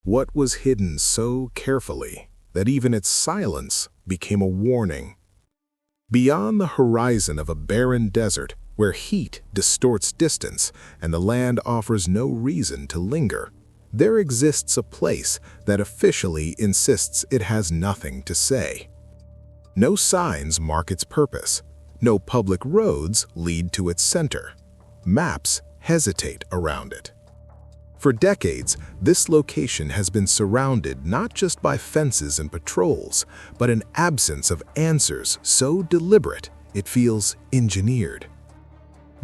What was hidden so carefully that even its silence became a warning? Beyond the horizon of a barren desert where heat distorts distance and the land offers no reason to linger, there exists a place that officially insists it has nothing to say. No signs mark its purpose. No public roads lead to its center. Maps hesitate around it. For decades, this location has been surrounded not just by fences and patrols, but an absence of answers so deliberate it feels engineered.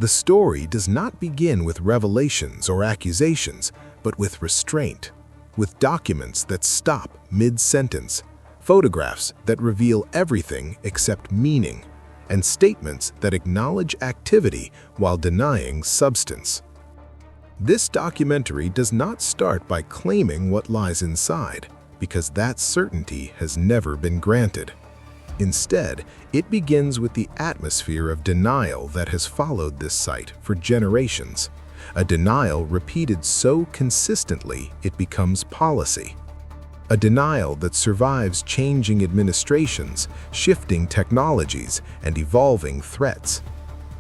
The story does not begin with revelations or accusations, but with restraint, with documents that stop mid-sentence, photographs that reveal everything except meaning, and statements that acknowledge activity while denying substance. This documentary does not start by claiming what lies inside, because that certainty has never been granted. Instead, it begins with the atmosphere of denial that has followed this site for generations, a denial repeated so consistently it becomes policy. A denial that survives changing administrations, shifting technologies, and evolving threats.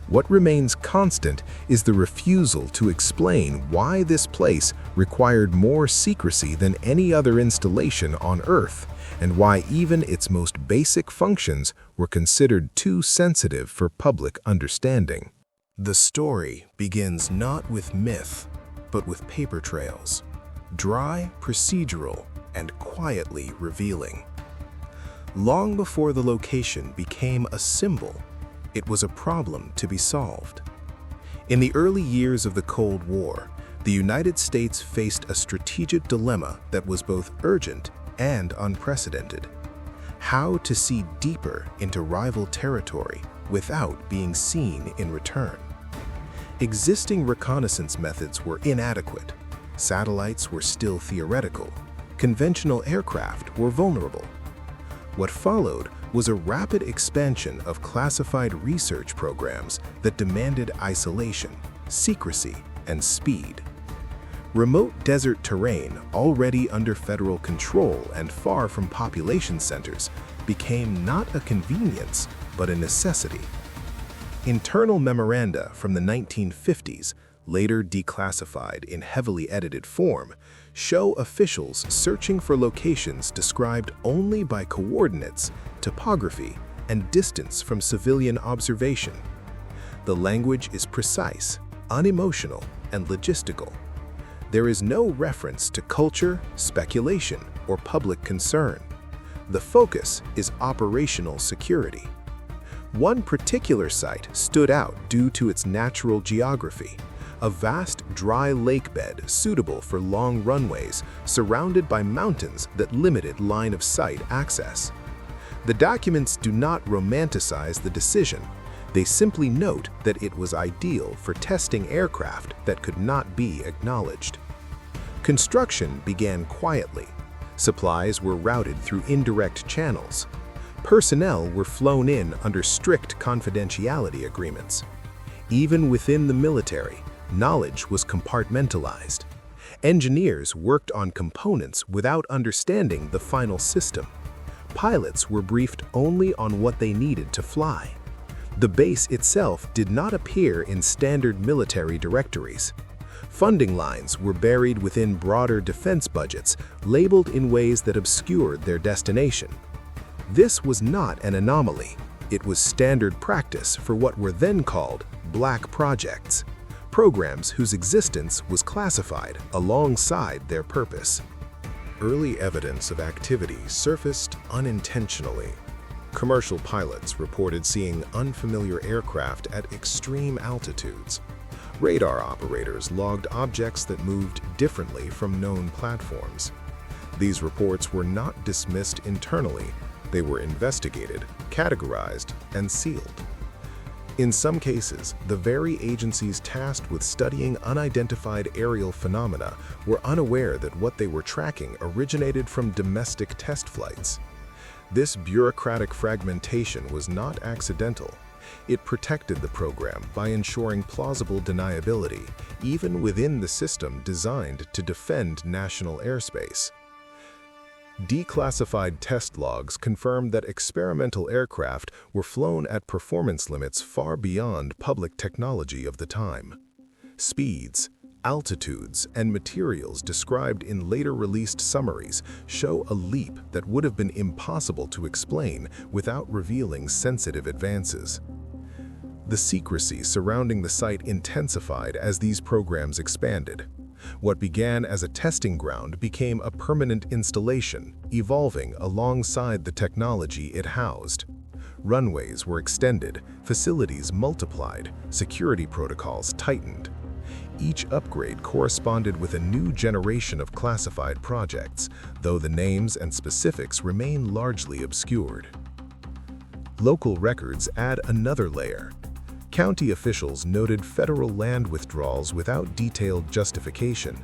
What remains constant is the refusal to explain why this place required more secrecy than any other installation on Earth, and why even its most basic functions were considered too sensitive for public understanding. The story begins not with myth, but with paper trails, dry, procedural, and quietly revealing. Long before the location became a symbol, it was a problem to be solved. In the early years of the Cold War, the United States faced a strategic dilemma that was both urgent and unprecedented: how to see deeper into rival territory without being seen in return. Existing reconnaissance methods were inadequate, satellites were still theoretical, conventional aircraft were vulnerable. What followed was a rapid expansion of classified research programs that demanded isolation, secrecy, and speed. Remote desert terrain, already under federal control and far from population centers, became not a convenience, but a necessity. Internal memoranda from the 1950s, later declassified in heavily edited form, show officials searching for locations described only by coordinates, topography, and distance from civilian observation. The language is precise, unemotional, and logistical. There is no reference to culture, speculation, or public concern. The focus is operational security. One particular site stood out due to its natural geography: a vast dry lake bed suitable for long runways surrounded by mountains that limited line-of-sight access. The documents do not romanticize the decision. They simply note that it was ideal for testing aircraft that could not be acknowledged. Construction began quietly. Supplies were routed through indirect channels. Personnel were flown in under strict confidentiality agreements. Even within the military, knowledge was compartmentalized. Engineers worked on components without understanding the final system. Pilots were briefed only on what they needed to fly. The base itself did not appear in standard military directories. Funding lines were buried within broader defense budgets, labeled in ways that obscured their destination. This was not an anomaly. It was standard practice for what were then called black projects, programs whose existence was classified alongside their purpose. Early evidence of activity surfaced unintentionally. Commercial pilots reported seeing unfamiliar aircraft at extreme altitudes. Radar operators logged objects that moved differently from known platforms. These reports were not dismissed internally. They were investigated, categorized, and sealed. In some cases, the very agencies tasked with studying unidentified aerial phenomena were unaware that what they were tracking originated from domestic test flights. This bureaucratic fragmentation was not accidental. It protected the program by ensuring plausible deniability, even within the system designed to defend national airspace. Declassified test logs confirmed that experimental aircraft were flown at performance limits far beyond public technology of the time. Speeds, altitudes, and materials described in later released summaries show a leap that would have been impossible to explain without revealing sensitive advances. The secrecy surrounding the site intensified as these programs expanded. What began as a testing ground became a permanent installation, evolving alongside the technology it housed. Runways were extended, facilities multiplied, security protocols tightened. Each upgrade corresponded with a new generation of classified projects, though the names and specifics remain largely obscured. Local records add another layer. County officials noted federal land withdrawals without detailed justification.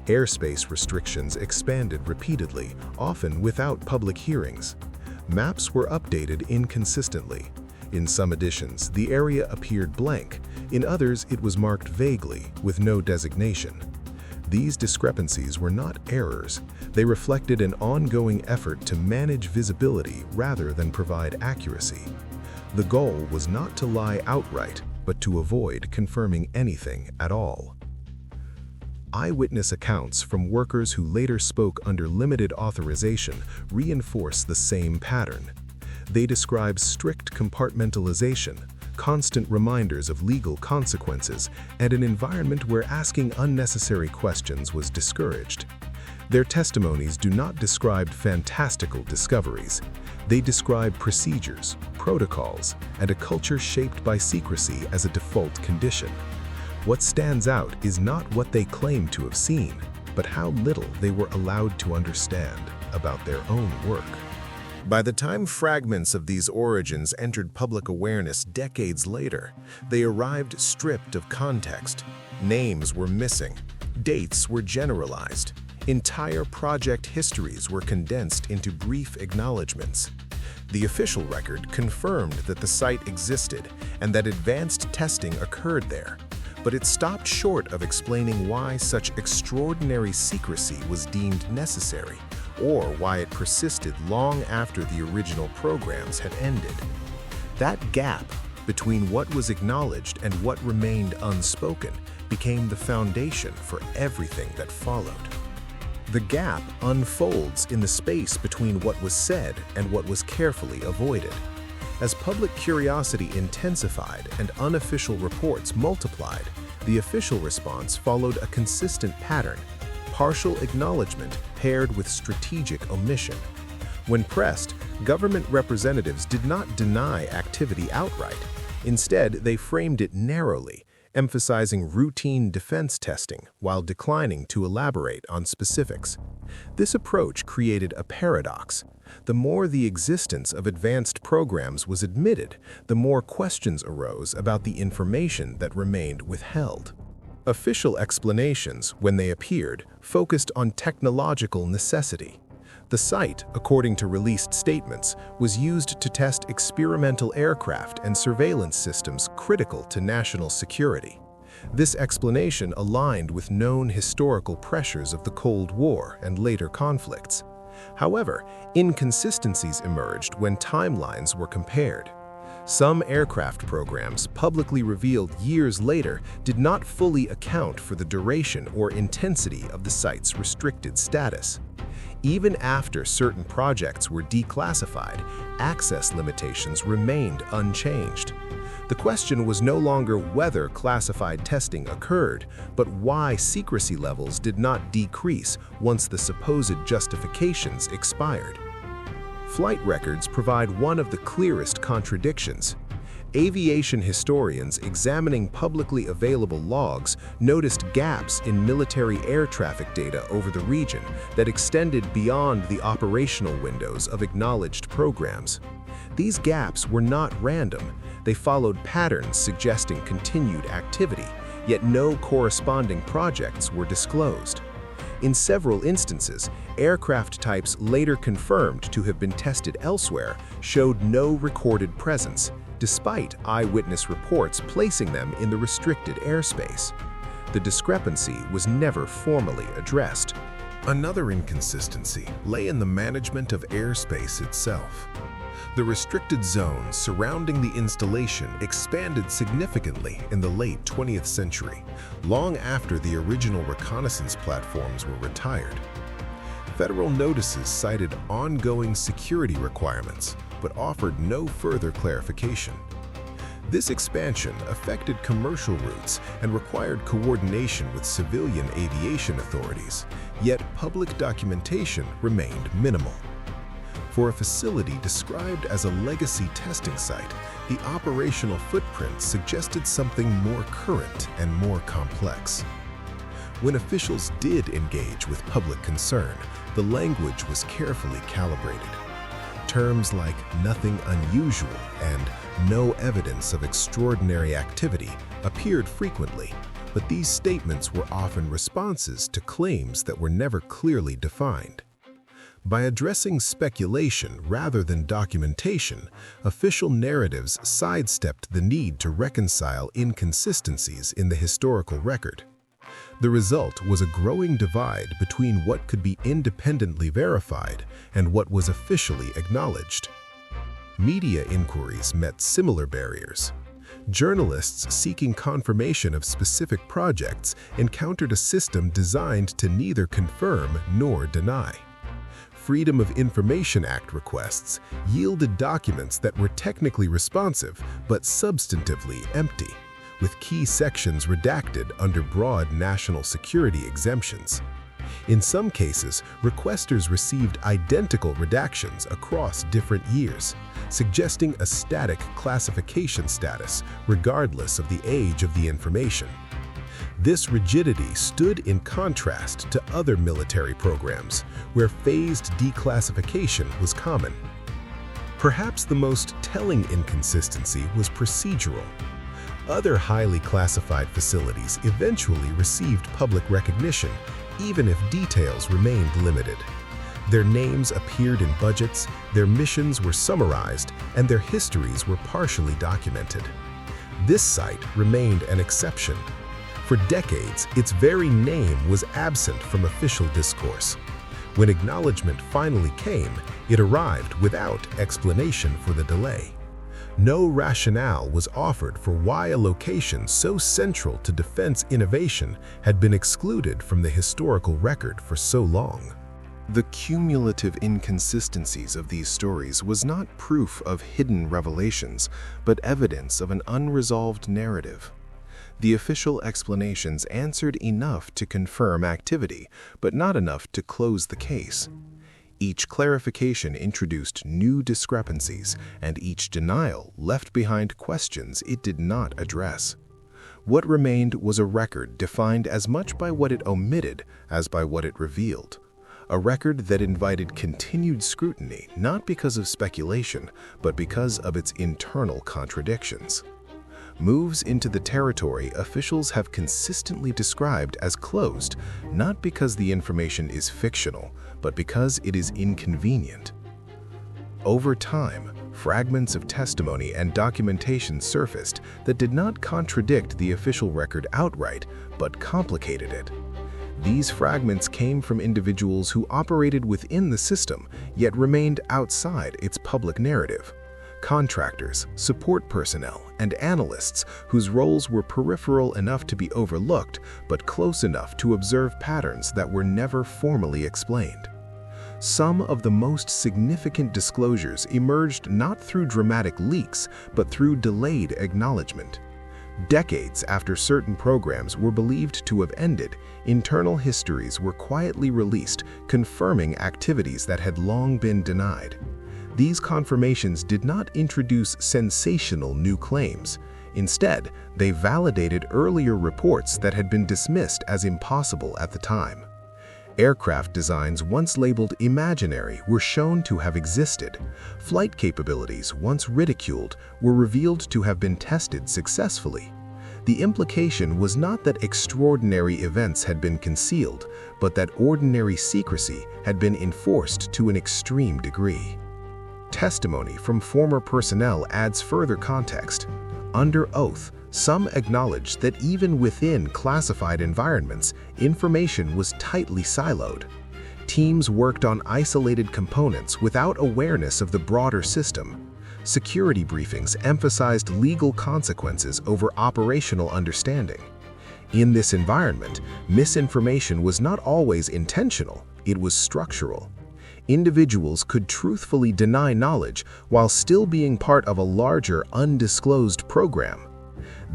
Airspace restrictions expanded repeatedly, often without public hearings. Maps were updated inconsistently. In some editions, the area appeared blank. In others, it was marked vaguely, with no designation. These discrepancies were not errors. They reflected an ongoing effort to manage visibility rather than provide accuracy. The goal was not to lie outright, but to avoid confirming anything at all. Eyewitness accounts from workers who later spoke under limited authorization reinforce the same pattern. They describe strict compartmentalization, constant reminders of legal consequences, and an environment where asking unnecessary questions was discouraged. Their testimonies do not describe fantastical discoveries. They describe procedures, protocols, and a culture shaped by secrecy as a default condition. What stands out is not what they claim to have seen, but how little they were allowed to understand about their own work. By the time fragments of these origins entered public awareness decades later, they arrived stripped of context. Names were missing, dates were generalized, entire project histories were condensed into brief acknowledgments. The official record confirmed that the site existed and that advanced testing occurred there, but it stopped short of explaining why such extraordinary secrecy was deemed necessary, or why it persisted long after the original programs had ended. That gap between what was acknowledged and what remained unspoken became the foundation for everything that followed. The gap unfolds in the space between what was said and what was carefully avoided. As public curiosity intensified and unofficial reports multiplied, the official response followed a consistent pattern: partial acknowledgement paired with strategic omission. When pressed, government representatives did not deny activity outright. Instead, they framed it narrowly, emphasizing routine defense testing while declining to elaborate on specifics. This approach created a paradox. The more the existence of advanced programs was admitted, the more questions arose about the information that remained withheld. Official explanations, when they appeared, focused on technological necessity. The site, according to released statements, was used to test experimental aircraft and surveillance systems critical to national security. This explanation aligned with known historical pressures of the Cold War and later conflicts. However, inconsistencies emerged when timelines were compared. Some aircraft programs, publicly revealed years later, did not fully account for the duration or intensity of the site's restricted status. Even after certain projects were declassified, access limitations remained unchanged. The question was no longer whether classified testing occurred, but why secrecy levels did not decrease once the supposed justifications expired. Flight records provide one of the clearest contradictions. Aviation historians examining publicly available logs noticed gaps in military air traffic data over the region that extended beyond the operational windows of acknowledged programs. These gaps were not random. They followed patterns suggesting continued activity, yet no corresponding projects were disclosed. In several instances, aircraft types later confirmed to have been tested elsewhere showed no recorded presence, despite eyewitness reports placing them in the restricted airspace. The discrepancy was never formally addressed. Another inconsistency lay in the management of airspace itself. The restricted zones surrounding the installation expanded significantly in the late 20th century, long after the original reconnaissance platforms were retired. Federal notices cited ongoing security requirements, but offered no further clarification. This expansion affected commercial routes and required coordination with civilian aviation authorities, yet public documentation remained minimal. For a facility described as a legacy testing site, the operational footprint suggested something more current and more complex. When officials did engage with public concern, the language was carefully calibrated. Terms like "nothing unusual" and "no evidence of extraordinary activity" appeared frequently, but these statements were often responses to claims that were never clearly defined. By addressing speculation rather than documentation, official narratives sidestepped the need to reconcile inconsistencies in the historical record. The result was a growing divide between what could be independently verified and what was officially acknowledged. Media inquiries met similar barriers. Journalists seeking confirmation of specific projects encountered a system designed to neither confirm nor deny. Freedom of Information Act requests yielded documents that were technically responsive but substantively empty, with key sections redacted under broad national security exemptions. In some cases, requesters received identical redactions across different years, suggesting a static classification status regardless of the age of the information. This rigidity stood in contrast to other military programs, where phased declassification was common. Perhaps the most telling inconsistency was procedural. Other highly classified facilities eventually received public recognition, even if details remained limited. Their names appeared in budgets, their missions were summarized, and their histories were partially documented. This site remained an exception. For decades, its very name was absent from official discourse. When acknowledgement finally came, it arrived without explanation for the delay. No rationale was offered for why a location so central to defense innovation had been excluded from the historical record for so long. The cumulative inconsistencies of these stories was not proof of hidden revelations, but evidence of an unresolved narrative. The official explanations answered enough to confirm activity, but not enough to close the case. Each clarification introduced new discrepancies, and each denial left behind questions it did not address. What remained was a record defined as much by what it omitted as by what it revealed. A record that invited continued scrutiny not because of speculation, but because of its internal contradictions. Moves into the territory officials have consistently described as closed, not because the information is fictional, but because it is inconvenient. Over time, fragments of testimony and documentation surfaced that did not contradict the official record outright, but complicated it. These fragments came from individuals who operated within the system, yet remained outside its public narrative. Contractors, support personnel, and analysts whose roles were peripheral enough to be overlooked, but close enough to observe patterns that were never formally explained. Some of the most significant disclosures emerged not through dramatic leaks, but through delayed acknowledgement. Decades after certain programs were believed to have ended, internal histories were quietly released, confirming activities that had long been denied. These confirmations did not introduce sensational new claims. Instead, they validated earlier reports that had been dismissed as impossible at the time. Aircraft designs once labeled imaginary were shown to have existed. Flight capabilities once ridiculed were revealed to have been tested successfully. The implication was not that extraordinary events had been concealed, but that ordinary secrecy had been enforced to an extreme degree. Testimony from former personnel adds further context. Under oath, some acknowledged that even within classified environments, information was tightly siloed. Teams worked on isolated components without awareness of the broader system. Security briefings emphasized legal consequences over operational understanding. In this environment, misinformation was not always intentional, it was structural. Individuals could truthfully deny knowledge while still being part of a larger, undisclosed program.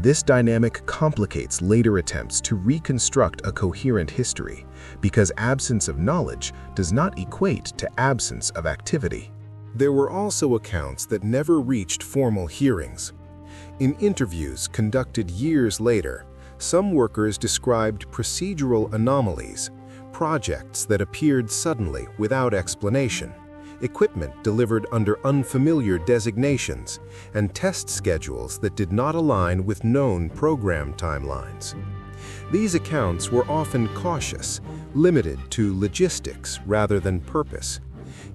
This dynamic complicates later attempts to reconstruct a coherent history, because absence of knowledge does not equate to absence of activity. There were also accounts that never reached formal hearings. In interviews conducted years later, some workers described procedural anomalies, projects that appeared suddenly without explanation, equipment delivered under unfamiliar designations, and test schedules that did not align with known program timelines. These accounts were often cautious, limited to logistics rather than purpose.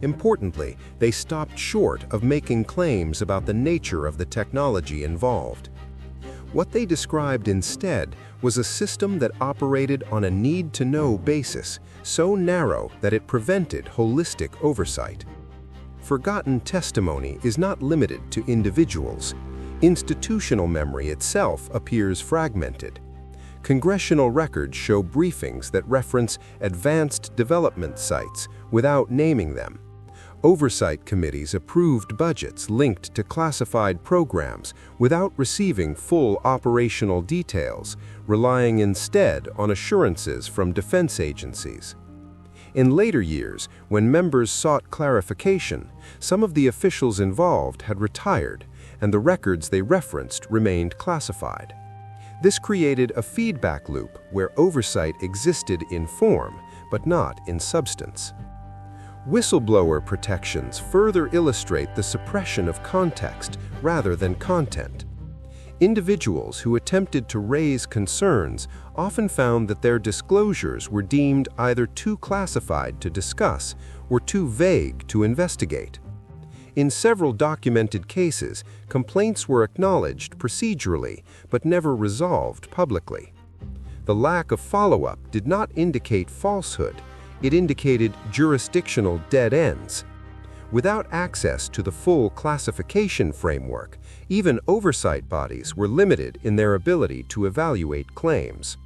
Importantly, they stopped short of making claims about the nature of the technology involved. What they described instead was a system that operated on a need-to-know basis, so narrow that it prevented holistic oversight. Forgotten testimony is not limited to individuals. Institutional memory itself appears fragmented. Congressional records show briefings that reference advanced development sites without naming them. Oversight committees approved budgets linked to classified programs without receiving full operational details, relying instead on assurances from defense agencies. In later years, when members sought clarification, some of the officials involved had retired, and the records they referenced remained classified. This created a feedback loop where oversight existed in form, but not in substance. Whistleblower protections further illustrate the suppression of context rather than content. Individuals who attempted to raise concerns often found that their disclosures were deemed either too classified to discuss or too vague to investigate. In several documented cases, complaints were acknowledged procedurally but never resolved publicly. The lack of follow-up did not indicate falsehood. It indicated jurisdictional dead ends. Without access to the full classification framework, even oversight bodies were limited in their ability to evaluate claims.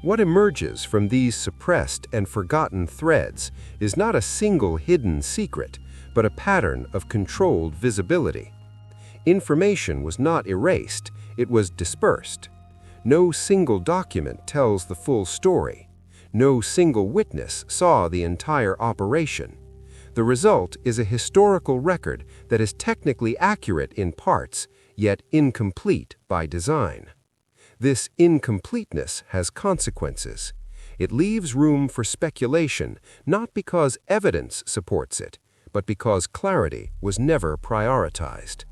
What emerges from these suppressed and forgotten threads is not a single hidden secret, but a pattern of controlled visibility. Information was not erased, it was dispersed. No single document tells the full story. No single witness saw the entire operation. The result is a historical record that is technically accurate in parts, yet incomplete by design. This incompleteness has consequences. It leaves room for speculation, not because evidence supports it, but because clarity was never prioritized.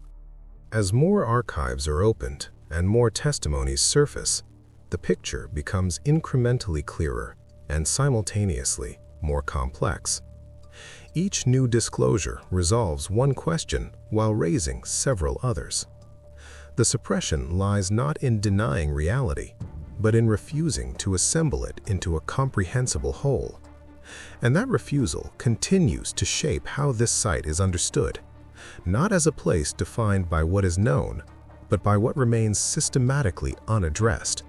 As more archives are opened and more testimonies surface, the picture becomes incrementally clearer and simultaneously more complex. Each new disclosure resolves one question while raising several others. The suppression lies not in denying reality, but in refusing to assemble it into a comprehensible whole. And that refusal continues to shape how this site is understood, not as a place defined by what is known, but by what remains systematically unaddressed.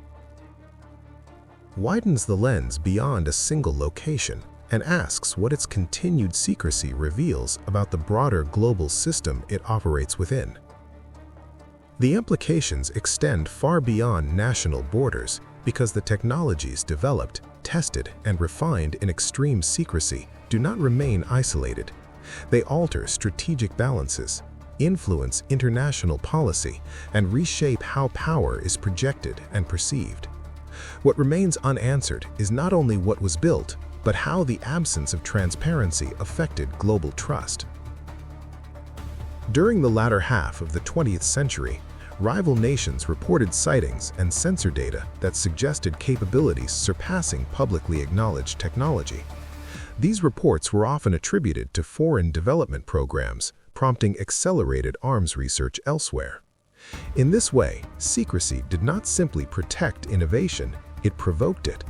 Widens the lens beyond a single location and asks what its continued secrecy reveals about the broader global system it operates within. The implications extend far beyond national borders because the technologies developed, tested, and refined in extreme secrecy do not remain isolated. They alter strategic balances, influence international policy, and reshape how power is projected and perceived. What remains unanswered is not only what was built, but how the absence of transparency affected global trust. During the latter half of the 20th century, rival nations reported sightings and sensor data that suggested capabilities surpassing publicly acknowledged technology. These reports were often attributed to foreign development programs, prompting accelerated arms research elsewhere. In this way, secrecy did not simply protect innovation, it provoked it.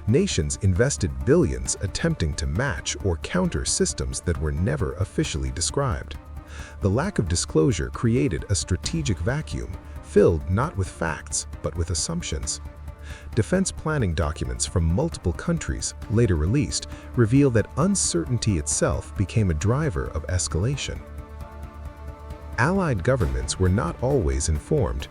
Nations invested billions attempting to match or counter systems that were never officially described. The lack of disclosure created a strategic vacuum, filled not with facts, but with assumptions. Defense planning documents from multiple countries, later released, reveal that uncertainty itself became a driver of escalation. Allied governments were not always informed.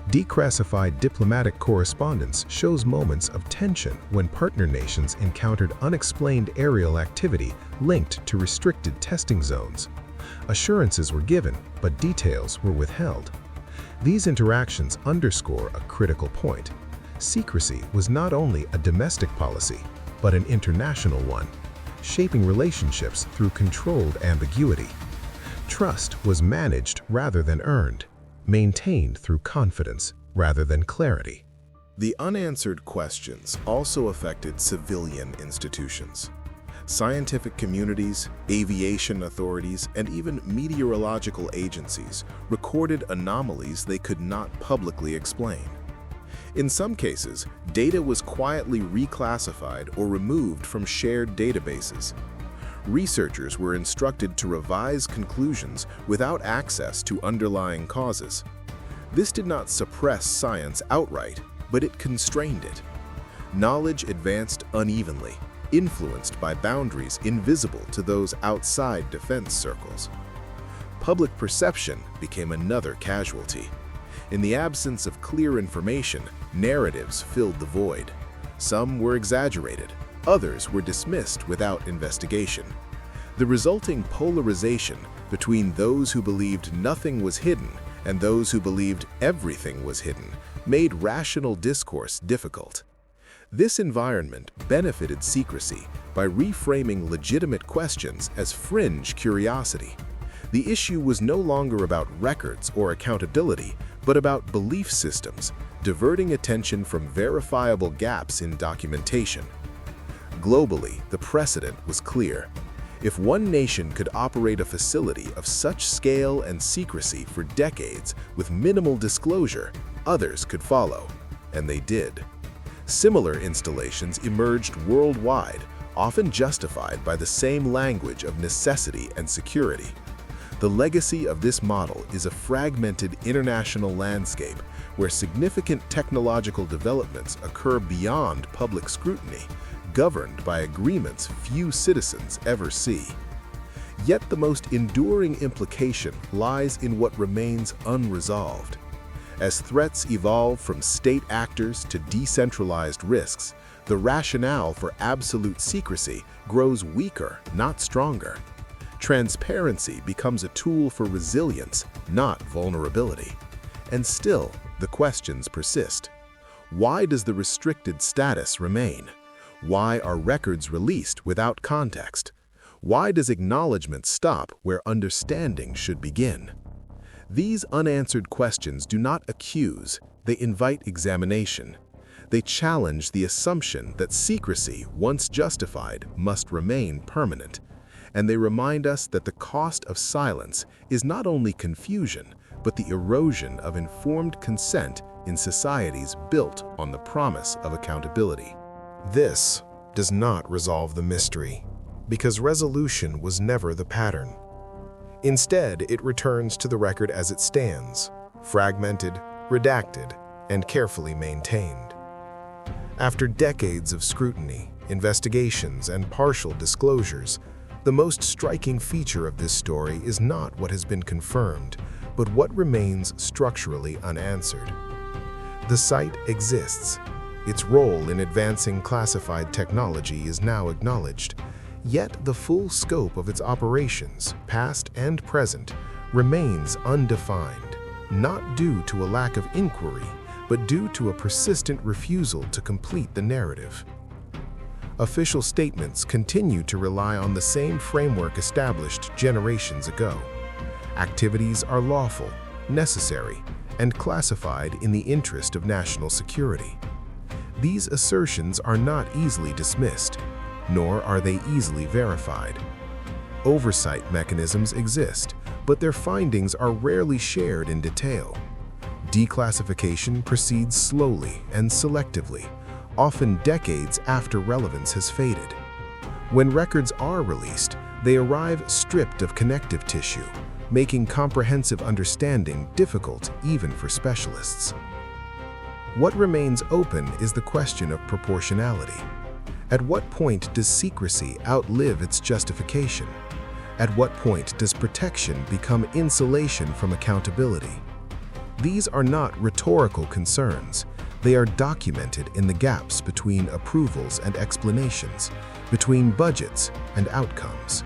Declassified diplomatic correspondence shows moments of tension when partner nations encountered unexplained aerial activity linked to restricted testing zones. Assurances were given, but details were withheld. These interactions underscore a critical point. Secrecy was not only a domestic policy, but an international one, shaping relationships through controlled ambiguity. Trust was managed rather than earned, maintained through confidence rather than clarity. The unanswered questions also affected civilian institutions. Scientific communities, aviation authorities, and even meteorological agencies recorded anomalies they could not publicly explain. In some cases, data was quietly reclassified or removed from shared databases. Researchers were instructed to revise conclusions without access to underlying causes. This did not suppress science outright, but it constrained it. Knowledge advanced unevenly, influenced by boundaries invisible to those outside defense circles. Public perception became another casualty. In the absence of clear information, narratives filled the void. Some were exaggerated, others were dismissed without investigation. The resulting polarization between those who believed nothing was hidden and those who believed everything was hidden made rational discourse difficult. This environment benefited secrecy by reframing legitimate questions as fringe curiosity. The issue was no longer about records or accountability, but about belief systems, diverting attention from verifiable gaps in documentation. Globally, the precedent was clear. If one nation could operate a facility of such scale and secrecy for decades with minimal disclosure, others could follow, and they did. Similar installations emerged worldwide, often justified by the same language of necessity and security. The legacy of this model is a fragmented international landscape where significant technological developments occur beyond public scrutiny, governed by agreements few citizens ever see. Yet the most enduring implication lies in what remains unresolved. As threats evolve from state actors to decentralized risks, the rationale for absolute secrecy grows weaker, not stronger. Transparency becomes a tool for resilience, not vulnerability. And still, the questions persist. Why does the restricted status remain? Why are records released without context? Why does acknowledgement stop where understanding should begin? These unanswered questions do not accuse, they invite examination. They challenge the assumption that secrecy, once justified, must remain permanent. And they remind us that the cost of silence is not only confusion, but the erosion of informed consent in societies built on the promise of accountability. This does not resolve the mystery, because resolution was never the pattern. Instead, it returns to the record as it stands, fragmented, redacted, and carefully maintained. After decades of scrutiny, investigations, and partial disclosures, the most striking feature of this story is not what has been confirmed, but what remains structurally unanswered. The site exists. Its role in advancing classified technology is now acknowledged. Yet the full scope of its operations, past and present, remains undefined, not due to a lack of inquiry, but due to a persistent refusal to complete the narrative. Official statements continue to rely on the same framework established generations ago. Activities are lawful, necessary, and classified in the interest of national security. These assertions are not easily dismissed, nor are they easily verified. Oversight mechanisms exist, but their findings are rarely shared in detail. Declassification proceeds slowly and selectively, often decades after relevance has faded. When records are released, they arrive stripped of connective tissue, making comprehensive understanding difficult even for specialists. What remains open is the question of proportionality. At what point does secrecy outlive its justification? At what point does protection become insulation from accountability? These are not rhetorical concerns. They are documented in the gaps between approvals and explanations, between budgets and outcomes.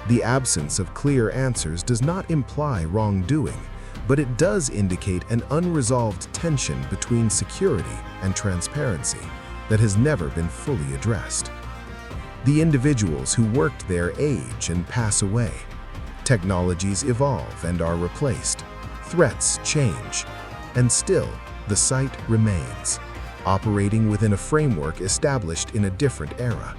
The absence of clear answers does not imply wrongdoing, but it does indicate an unresolved tension between security and transparency that has never been fully addressed. The individuals who worked there age and pass away. Technologies evolve and are replaced. Threats change. And still, the site remains, operating within a framework established in a different era.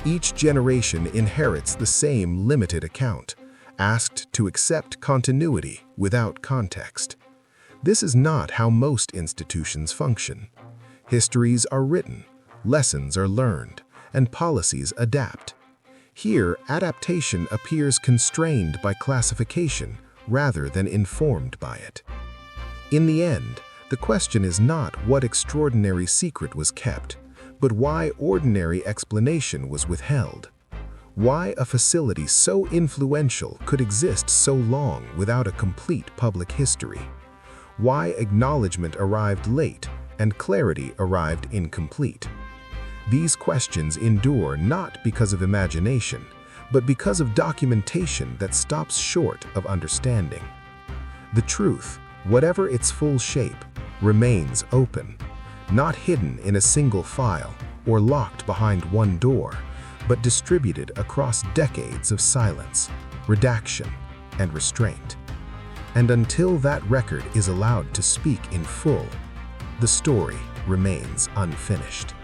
Each generation inherits the same limited account, asked to accept continuity without context. This is not how most institutions function. Histories are written, lessons are learned, and policies adapt. Here, adaptation appears constrained by classification rather than informed by it. In the end, the question is not what extraordinary secret was kept, but why ordinary explanation was withheld. Why a facility so influential could exist so long without a complete public history. Why acknowledgement arrived late and clarity arrived incomplete. These questions endure not because of imagination, but because of documentation that stops short of understanding. The truth, whatever its full shape, remains open, not hidden in a single file or locked behind one door, but distributed across decades of silence, redaction, and restraint. And until that record is allowed to speak in full, the story remains unfinished.